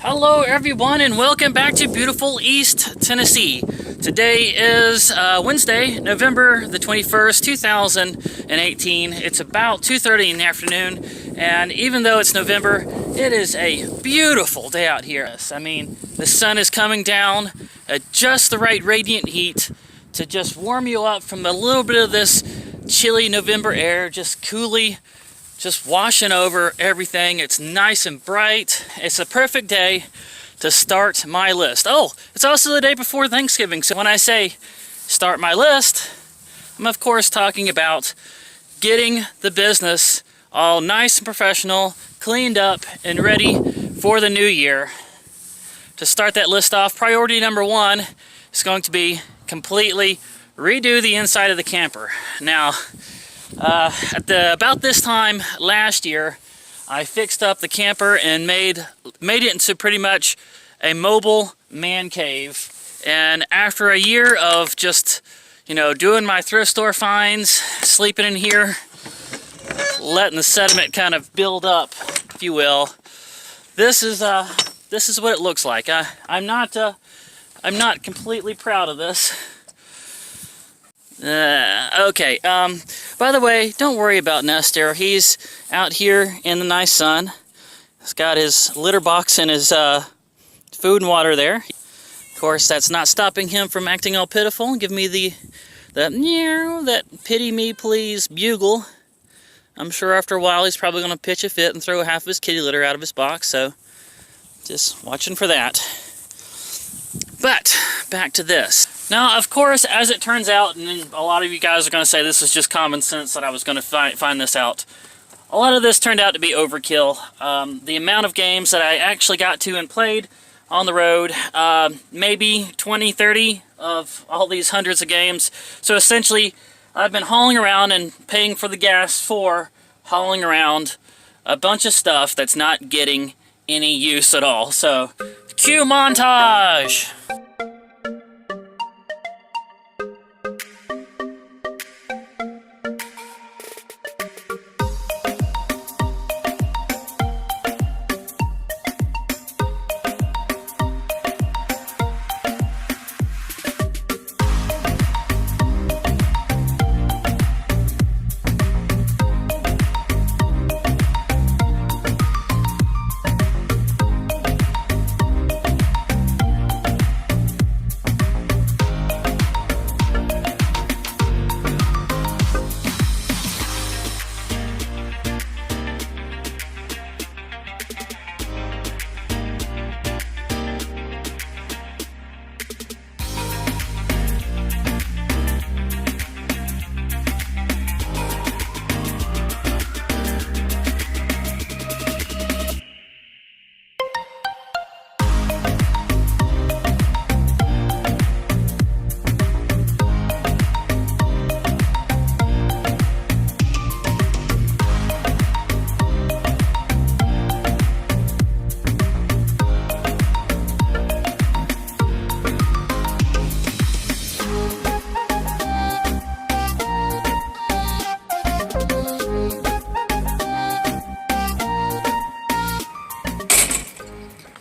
Hello everyone and welcome back to beautiful East Tennessee. Today is Wednesday, November the 21st, 2018. It's about 2:30 in the afternoon, and even though it's November, it is a beautiful day out here. I mean, the sun is coming down at just the right radiant heat to just warm you up from a little bit of this chilly November air, just coolly just washing over everything. It's nice and bright. It's a perfect day to start my list. Oh, it's also the day before Thanksgiving. So when I say start my list, I'm of course talking about getting the business all nice and professional, cleaned up and ready for the new year. To start that list off, priority number one is going to be completely redo the inside of the camper. Now, about this time last year, I fixed up the camper and made it into pretty much a mobile man cave. And after a year of just, doing my thrift store finds, sleeping in here, letting the sediment kind of build up, if you will, this is what it looks like. I'm not completely proud of this. Okay, by the way, don't worry about Nestor. He's out here in the nice sun. He's got his litter box and his food and water there. Of course, that's not stopping him from acting all pitiful and give me that pity me please bugle. I'm sure after a while he's probably going to pitch a fit and throw half of his kitty litter out of his box, so just watching for that. But back to this. Now, of course, as it turns out, and a lot of you guys are going to say this is just common sense that I was going to find this out, a lot of this turned out to be overkill. The amount of games that I actually got to and played on the road, maybe 20, 30 of all these hundreds of games. So essentially, I've been hauling around and paying for the gas for hauling around a bunch of stuff that's not getting any use at all. So, cue montage!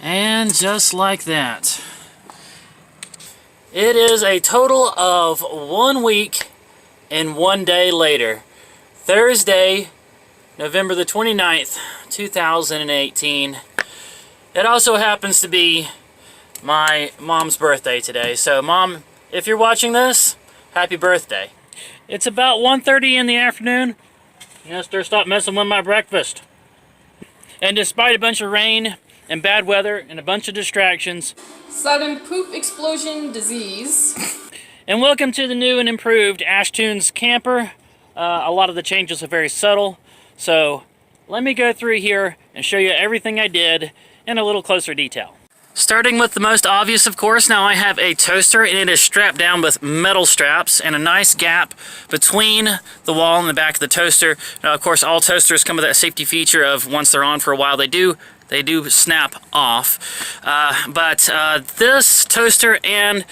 And just like that, it is a total of 1 week and 1 day later. Thursday, November the 29th, 2018. It also happens to be my mom's birthday today. So Mom, if you're watching this, happy birthday. It's about 1:30 in the afternoon. Nestor, stop messing with my breakfast. And despite a bunch of rain and bad weather and a bunch of distractions, sudden poop explosion disease. And welcome to the new and improved Ashtoons camper. A lot of the changes are very subtle, so let me go through here and show you everything I did in a little closer detail. Starting with the most obvious, of course, now I have a toaster and it is strapped down with metal straps and a nice gap between the wall and the back of the toaster. Now, of course, all toasters come with that safety feature of once they're on for a while, they do snap off. But this toaster and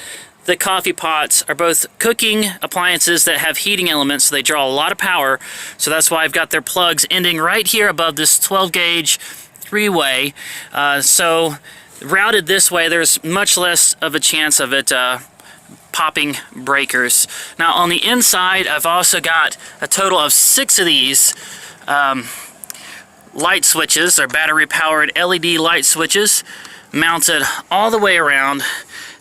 the coffee pots are both cooking appliances that have heating elements, so they draw a lot of power. So that's why I've got their plugs ending right here above this 12 gauge three-way. So routed this way, there's much less of a chance of it popping breakers. Now on the inside, I've also got a total of 6 of these light switches. They're battery powered LED light switches mounted all the way around,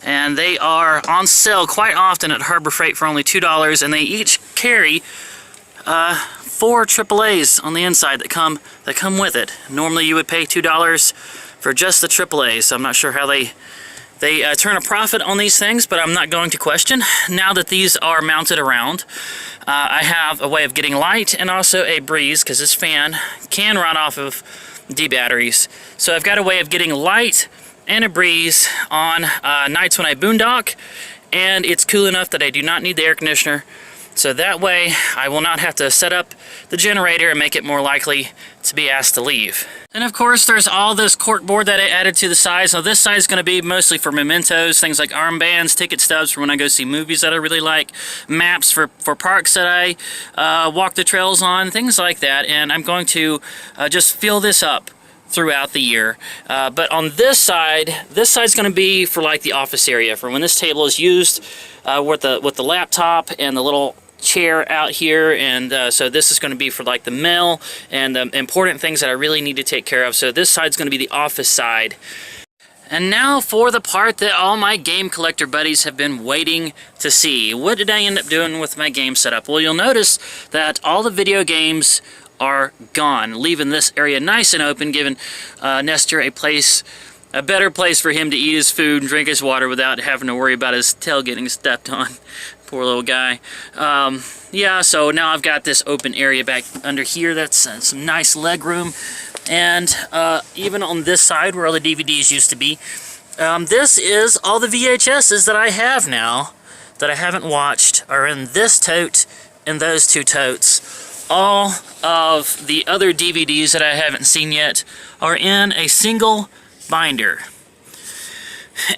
and they are on sale quite often at Harbor Freight for only $2, and they each carry 4 AAAs on the inside that come with it. Normally you would pay $2 for just the AAA, so I'm not sure how they turn a profit on these things, but I'm not going to question. Now that these are mounted around, I have a way of getting light and also a breeze, because this fan can run off of D batteries. So I've got a way of getting light and a breeze on nights when I boondock, and it's cool enough that I do not need the air conditioner. So that way I will not have to set up the generator and make it more likely to be asked to leave. And of course there's all this corkboard that I added to the side. So this side is going to be mostly for mementos, things like armbands, ticket stubs for when I go see movies that I really like, maps for parks that I walk the trails on, things like that. And I'm going to just fill this up throughout the year. But on this side's going to be for like the office area, for when this table is used with the laptop and the little chair out here, and so this is going to be for like the mail and the important things that I really need to take care of. So this side's going to be the office side. And now for the part that all my game collector buddies have been waiting to see. What did I end up doing with my game setup? Well, you'll notice that all the video games are gone, leaving this area nice and open, giving Nestor a better place for him to eat his food and drink his water without having to worry about his tail getting stepped on. Poor little guy. Yeah, so now I've got this open area back under here. That's some nice leg room. And even on this side where all the DVDs used to be, this is all the VHSs that I have now that I haven't watched are in this tote and those 2 totes. All of the other DVDs that I haven't seen yet are in a single binder.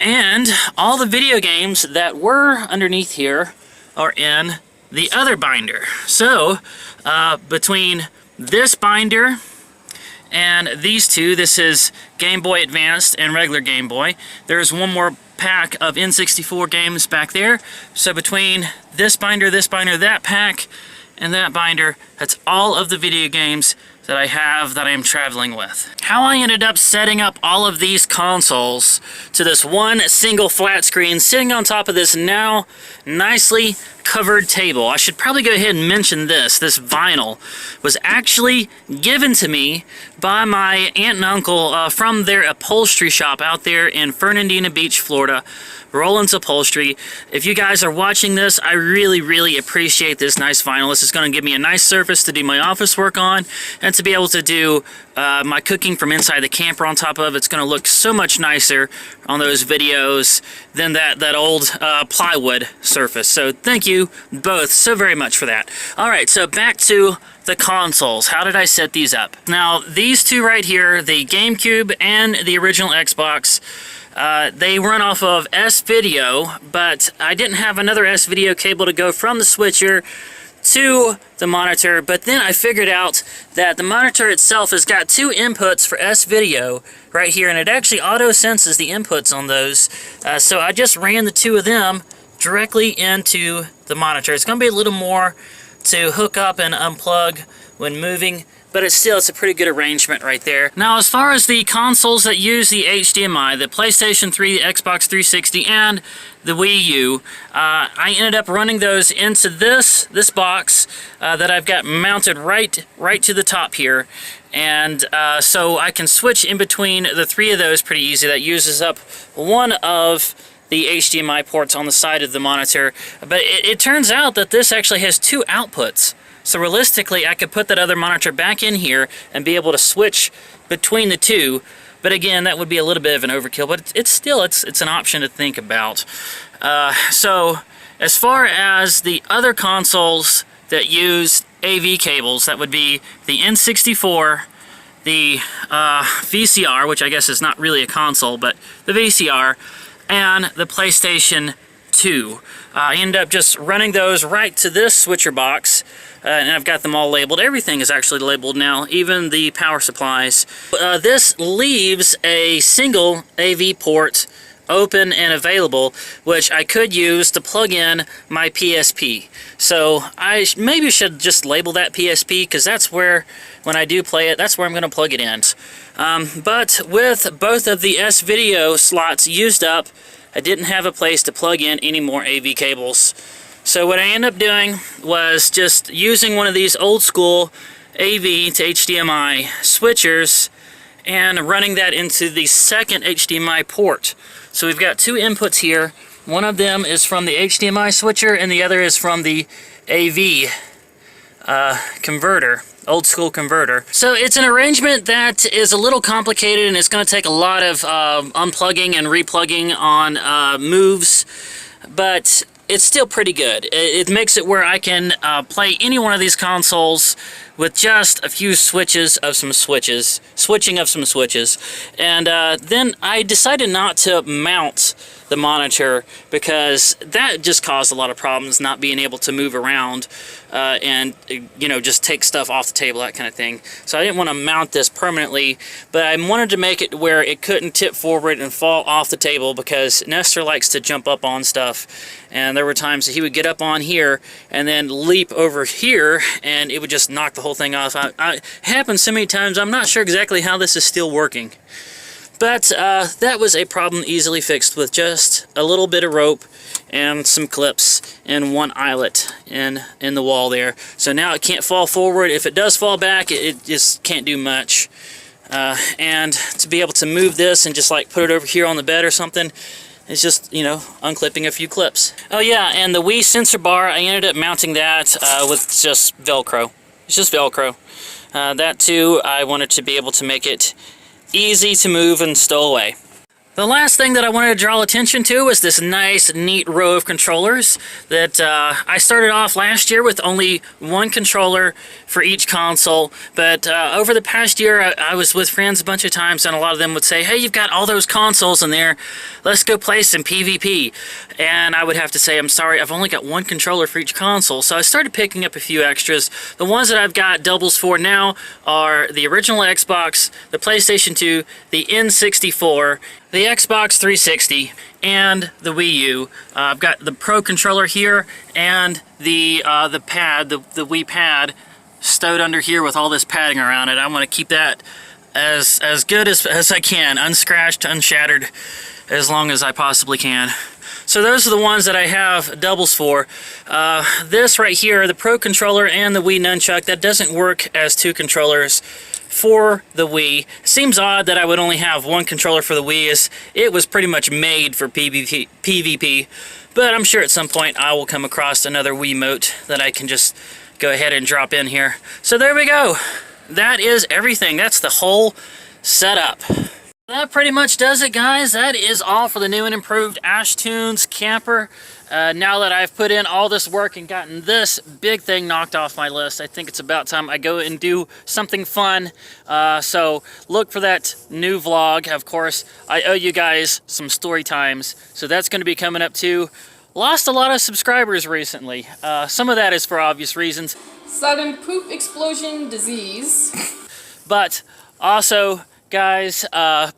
And all the video games that were underneath here are in the other binder. So between this binder and these 2, this is Game Boy Advanced and regular Game Boy, there's one more pack of N64 games back there. So between this binder, that pack, and that binder, that's all of the video games that I have that I am traveling with. How I ended up setting up all of these consoles to this one single flat screen sitting on top of this now nicely covered table. I should probably go ahead and mention this. This vinyl was actually given to me by my aunt and uncle from their upholstery shop out there in Fernandina Beach, Florida. Roland's Upholstery. If you guys are watching this, I really, really appreciate this nice vinyl. This is going to give me a nice surface to do my office work on, and to be able to do my cooking from inside the camper on top of. It's going to look so much nicer on those videos than that old plywood surface. So thank you both so very much for that. Alright, so back to the consoles. How did I set these up? Now, these 2 right here, the GameCube and the original Xbox, they run off of S-Video, but I didn't have another S-Video cable to go from the switcher to the monitor. But then I figured out that the monitor itself has got 2 inputs for S-Video right here, and it actually auto-senses the inputs on those. So I just ran the 2 of them directly into the monitor. It's going to be a little more to hook up and unplug when moving, but it's a pretty good arrangement right there. Now, as far as the consoles that use the HDMI, the PlayStation 3, the Xbox 360, and the Wii U, I ended up running those into this box that I've got mounted right to the top here. And so I can switch in between the 3 of those pretty easy. That uses up one of the HDMI ports on the side of the monitor. But it turns out that this actually has 2 outputs. So realistically, I could put that other monitor back in here and be able to switch between the 2. But again, that would be a little bit of an overkill, but it's an option to think about. So as far as the other consoles that use AV cables, that would be the N64, the VCR, which I guess is not really a console, but the VCR, and the PlayStation 2. I ended up just running those right to this switcher box, and I've got them all labeled. Everything is actually labeled now, even the power supplies. This leaves a single AV port open and available, which I could use to plug in my PSP. So I maybe should just label that PSP, because that's where, when I do play it, that's where I'm going to plug it in. But with both of the S-Video slots used up, I didn't have a place to plug in any more AV cables. So what I ended up doing was just using one of these old school AV to HDMI switchers and running that into the second HDMI port. So we've got 2 inputs here. One of them is from the HDMI switcher and the other is from the AV converter, old school converter. So it's an arrangement that is a little complicated, and it's going to take a lot of unplugging and replugging on moves, but it's still pretty good. It makes it where I can play any one of these consoles with just a few switching of some switches. And then I decided not to mount the monitor, because that just caused a lot of problems, not being able to move around and, you know, just take stuff off the table, that kind of thing. So I didn't want to mount this permanently, but I wanted to make it where it couldn't tip forward and fall off the table, because Nestor likes to jump up on stuff, and there were times that he would get up on here and then leap over here, and it would just knock the whole thing off. It happened so many times, I'm not sure exactly how this is still working. But that was a problem easily fixed with just a little bit of rope and some clips and one eyelet in the wall there. So now it can't fall forward. If it does fall back, it just can't do much. And to be able to move this and just like put it over here on the bed or something, it's just, you know, unclipping a few clips. Oh yeah, and the Wii sensor bar, I ended up mounting that with just Velcro. It's just Velcro. That too, I wanted to be able to make it easy to move and stow away. The last thing that I wanted to draw attention to was this nice, neat row of controllers that I started off last year with only one controller for each console, but over the past year I was with friends a bunch of times, and a lot of them would say, hey, you've got all those consoles in there, let's go play some PvP. And I would have to say, I'm sorry, I've only got one controller for each console. So I started picking up a few extras. The ones that I've got doubles for now are the original Xbox, the PlayStation 2, the N64, the Xbox 360, and the Wii U. I've got the Pro controller here and the pad, the Wii pad, stowed under here with all this padding around it. I want to keep that as good as I can, unscratched, unshattered, as long as I possibly can. So those are the ones that I have doubles for. This right here, the Pro controller and the Wii Nunchuck, that doesn't work as 2 controllers for the Wii. Seems odd that I would only have one controller for the Wii, as it was pretty much made for PvP, but I'm sure at some point I will come across another Wiimote that I can just go ahead and drop in here. So there we go. That is everything. That's the whole setup. That pretty much does it, guys. That is all for the new and improved Ashtoons camper. Now that I've put in all this work and gotten this big thing knocked off my list, I think it's about time I go and do something fun. So look for that new vlog. Of course, I owe you guys some story times, so that's going to be coming up too. Lost a lot of subscribers recently. Some of that is for obvious reasons. Sudden poop explosion disease. But also, guys,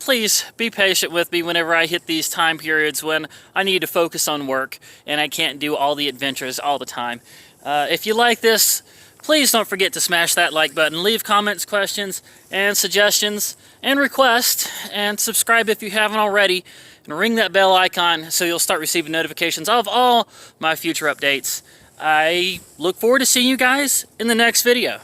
please be patient with me whenever I hit these time periods when I need to focus on work and I can't do all the adventures all the time. If you like this, please don't forget to smash that like button, leave comments, questions, and suggestions, and requests, and subscribe if you haven't already, and ring that bell icon so you'll start receiving notifications of all my future updates. I look forward to seeing you guys in the next video.